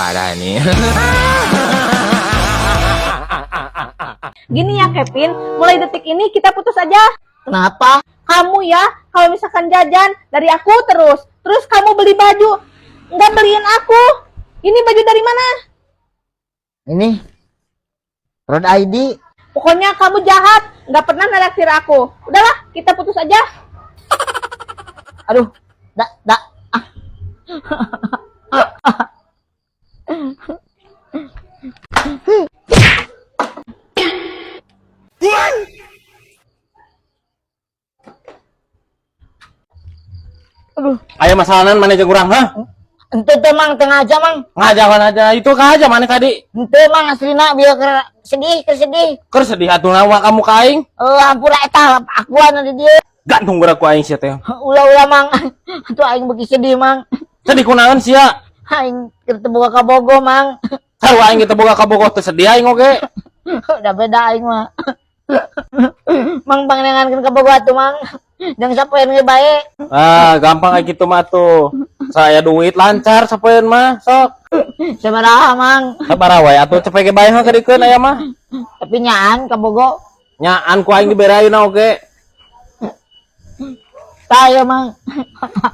parah nih. Gini ya Kevin, mulai detik ini kita putus aja. Kenapa? Kamu ya, kalau misalkan jajan dari aku terus kamu beli baju, nggak beliin aku. Ini baju dari mana? Ini Road ID. Pokoknya kamu jahat, nggak pernah naksir aku. Udahlah, kita putus aja. Aduh, dak. Aduh, Ayo masalahan mana aja kurang, ha? ente teh mang tengah aja mang. Ngajakan aja itu kah aja mana kadi? Ente mang aslina biar sedih. Keur sedih atuh nawa kamu kaing? Hampura eta akuan ada dia. Gantung berak ku aing sia teh. Ulah mang. Atuh aing beuki sedih mang. Sedih kunaon sia? Aing keur boga ka Bogo mang. Sarua aing kita boga ka Bogor teh sedih aing oge. Udah beda aing mah. Mang pangnengankeun ka Bogo atuh mang. Jeung sapoeun ge bae. Gampang kayak gitu mah tuh. Saya duit lancar sapoeun mah sok. Sabaraha mang. Sabaraha wae atuh cepet ge bae mah kadikeun aya mah. Tapi nyaan ka Bogo. Nyaan ku aing diberaeuna oge. Taya mang.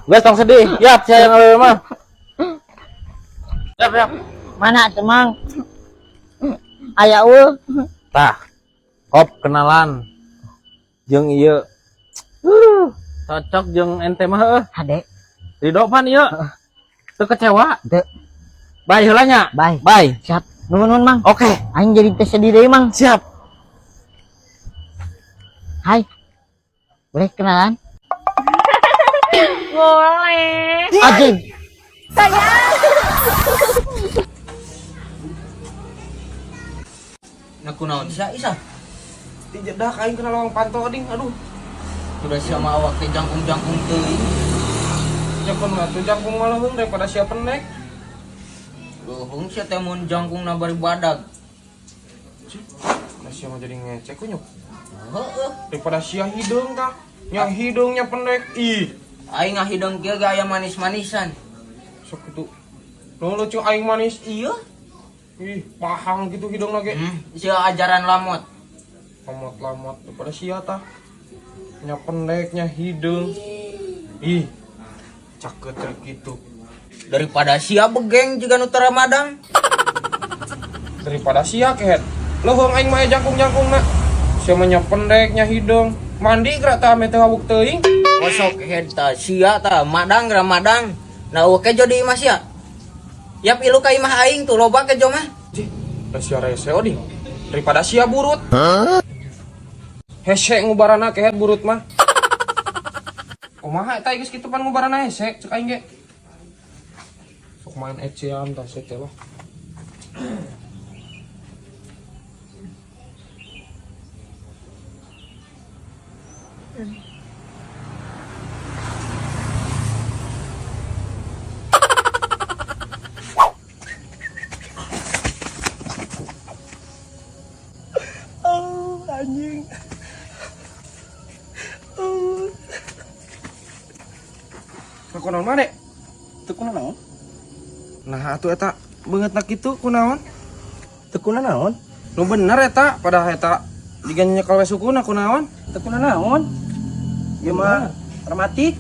Geus tong sedih. Yap saya ngawewe mah. Yap. Mana tuh mang? Aya ul. Tah. Hop kenalan. Jeung ieu. Cocok jeung ente mah heuh. Hade. Ridho pan ieu. Teu kecewa. Teu. Bye heula nya. Bye. Siap. Nuhun mang. Oke. Aing jadi teh sedih deui mang. Siap. Hai. Boleh kenalan? Boleh. Ajing. Naku naon isa. Ti jedah aing kenal lawang panto ding. Aduh. Sudah sama awak teh jangkung-jangkung teuing. Jangkung atuh jangkung mah leuweung daripada sia pendek. Leuweung sia teh mun jangkungna bari badag. Nah sia mah jadi ngecek kunyuk. Heueuh. Daripada sia hideung tah. Nya hidungnya pendek. Ih. Aing ngahideung kieu ge aya manis-manisan. Sok kitu. Nu lucu aing manis. Iya. Ih, pahang gitu hidungna ge. Sia ajaran lamot. Lamot daripada sia tah. Nya pendeknya hidung. Ih. Caket gitu. Daripada sia begeng juga nu teu Ramadang. Daripada sia kehet. Leuweung aing mah jangkung-jangkungna. Sia mah nya pendeknya hidung. Mandi geura tah ame teu hawuk teuing. Kosok henta sia tah madang Ramadang. Nah oke jadi imah sia. Yap ilu ka imah aing tuh loba ke mah. Cih, da sia rese oding. Daripada sia burut. Hese ngubarana kehet burut mah. Kumaha eta geus kitu pan ngubarana hese cek aing ge. Sok main ecean tah sia teh lah. Anjing. Kunaon mah dek? Teu kunaon? Nah atuh eta beungeutna kitu kunaon? Teu kunaon? Nu bener eta pada eta digannya kalau sukuna kunaon? Teu kunaon? Ieu mah rematik.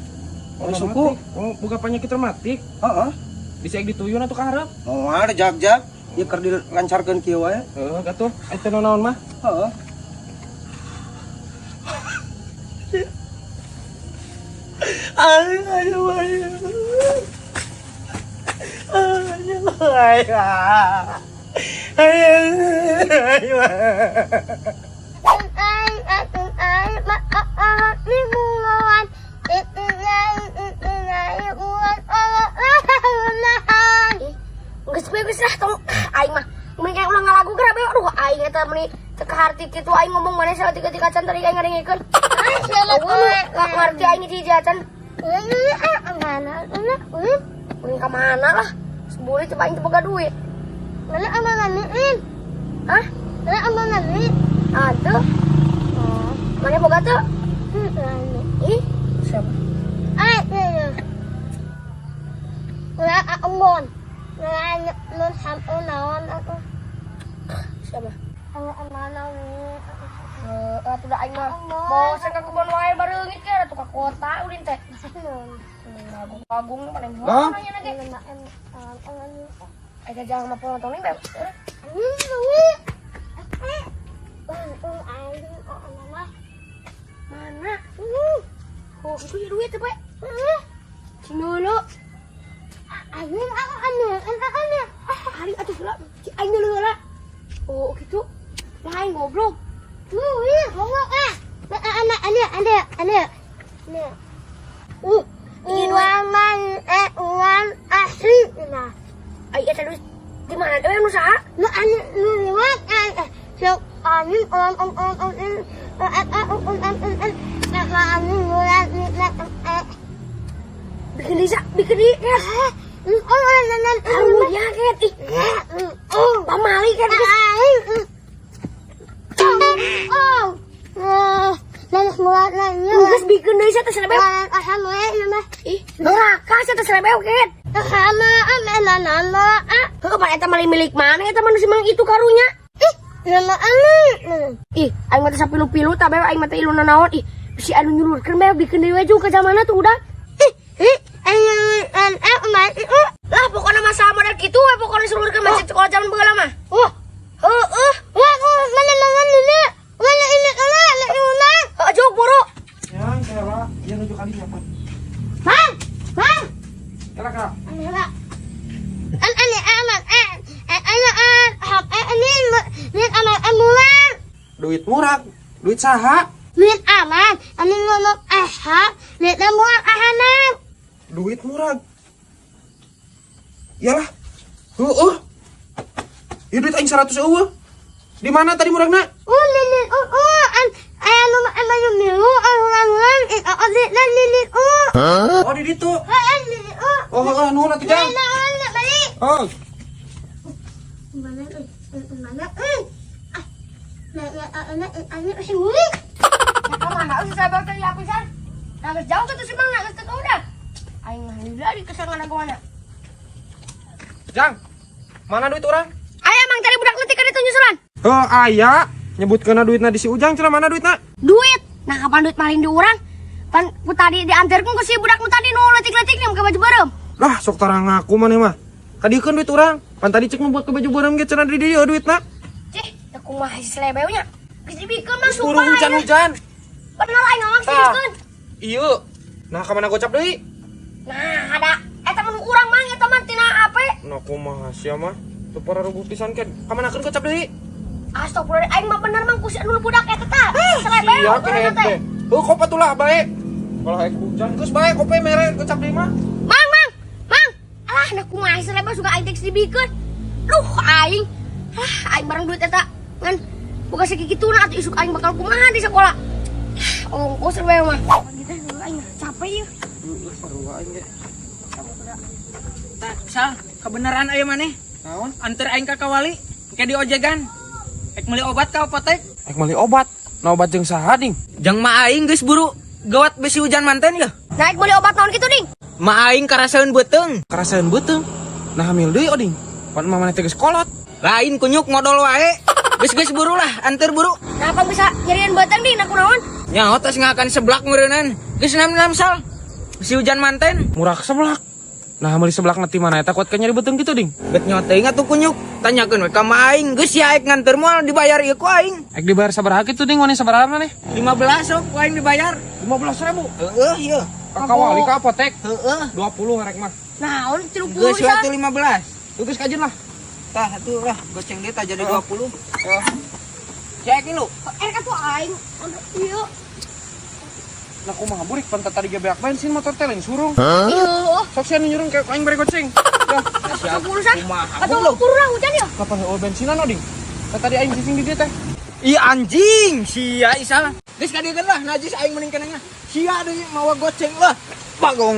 Oh, suku. Oh, buka penyakit rematik. Heeh. Bisa dituyun atuh ka hareup. Oh, ada jag-jag. Ieu keur dilancarkeun kieu wae. Heeh, atuh. Eta naon mah? Heeh. Geus lah tong aing mah mun kayak ulang ngalagu geura bae aduh aing eta meni teu kaharti kitu aing ngomong maneh salah tiga-tiga can tadi aing ngadengikeun lah ngarti aing hiji can mun ka mana lah sebuli teh aing teu boga duit mana amanganeun hah mana amanganeun atuh mana boga teu ih siapa ulah ambon nun hamu naon aku. Siapa? Mana nih? Atuh da aing mah. Bosan ka kebon wae bareungit ke atuh ka kota ulin teh. Agung paling Hah? nanya lagi. Ayo jangan mau potong nih, Beb. Mana? Oh, itu ya duit, Pak. Sini dulu. Ayo, anu. Hari atuh heula. Aing dulu heula. Oh, gitu. Lain goblok. Duit, goblok ah. Ada. Nih. Uang asli. Nah. Ayo terus di mana tuh yang usaha? Lu liwat sok angin bikin ya. Ya ket ih. Pamali kan. Lalas muat nanya. Geus bikin deui sa teh selebeu. Ih, neraka sa teh selebeu ket. Sama nama heuh pan eta mah milik mana eta manusia mang itu karunya. Ih, nama ih, aing mah teh sapilu-pilu tah bae aing mah teh iluna naon. Ih, si anu nyulurkeun bae bikin deui we juga ke zamanna tuh udah. Ih, lah pokoknya masalah model gitu we pokoknya sulurkeun masih sekolah zaman baheula mah. Mana ini jauh buru. Yang kela, yang nuju kali apa? Mang. Kela kela. Duit murah, duit saha? Duit aman, ani ngomong duit murah ahanan. Duit murah. Yalah. Ya duit aing 100 eueuh. Di mana tadi murahna? Oh, di ditu. Oh, nuhun atuh Jang. Oh. Jang, mana duit orang? Aya mang tadi budak letik kan itu nyusulan. Oh, aya. Nyebutkeun duitna di si Ujang cenah mana duitna? Duit. Nah kapan duit maling di urang? Pan ku tadi diantarkeun ku si budak nu tadi nu letik-letik nih ke baju barem. Lah, sok tarang ngaku maneh mah. Kadiekeun duit urang. Pan tadi cek nu buat ke baju barem ge cenah di dieu duitna. Cih, teu kumaha si selebeunya. Geus dibikeun mah Buru sumpah. hujan-hujan. Bener aing ngomong sih dibikeun. Ieu. Nah, ka mana gocap deui? Nah, ada eta mun urang mah eta mah tina HP. Nah, kumaha sia mah? Teu para rubuh pisan ken. Ka manakeun gocap deui? Astagfirullah, aing mah bener mang ku si anu budak eta tah. Selebeu Iya, urang teh. Oh, kopa tulah bae. Kalau ek hujan geus bae kope mere gocap deui mah. Mang. Alah, nah kumaha selebeu suka aing teh dibikeun. Duh, aing. Aing bareng duit eta ngan buka sakikituna atuh isuk aing bakal kumaha di sekolah. Ongkos we mah. Gitu aing capek ya. Sarua aing ge. Tak, Sal, kebenaran aya maneh. Naon? Anter aing ka kawali, ke di ojegan. Ek meuli obat ka apotek. Ek meuli obat. Na obat jeung saha, Ding? Jang ma aing geus buru gawat besi hujan manten ya. Naik beli obat naon kitu, Ding? Ma aing karaseun beuteung. Karaseun beuteung. Nah hamil deui, Oding. Pan mah maneh teh geus kolot. Lain kunyuk modal wae. Geus buru lah, anter buru. Kenapa bisa nyariin beuteung, Ding? Aku naon? Nyaho tos ngakan seblak meureunnan. Geus 6 Sal. Besi hujan manten. Murah seblak. Nah meuli seblak nanti mana eta kuat ka nyari beuteung kitu, Ding? Bet nyoteng atuh kunyuk. Tanyakeun we ka ma aing, geus ya ek nganter moal dibayar ieu ku aing. Ek dibayar sabaraha kitu, Ding? Wani sabaraha maneh? 15 sok ku aing dibayar. 15.000. Heeh, ieu. Ka kawali ka apotek. Heeh. 20 ngarek mah. Naon 30 Geus bisa? atuh 15. Geus kajeun lah. Tah atuh lah goceng deui tah jadi 20. Heeh. Cek lu. Atuh aing. Ieu. Nah kumaha burik pan tadi ge beak bensin motor teh lain surung. Ieu. Sok sia nu nyurung ke aing bere goceng. Ya, Siap. 10 san. Kumaha Atuh goblok. kurang hujan ya? kapan eueuh bensinan, Oding? Tadi aing cicing di dieu teh. Ih anjing, sia isal. Geus kadieun lah najis aing mending kenanya. Sia deui mawa goceng lah. Bagong.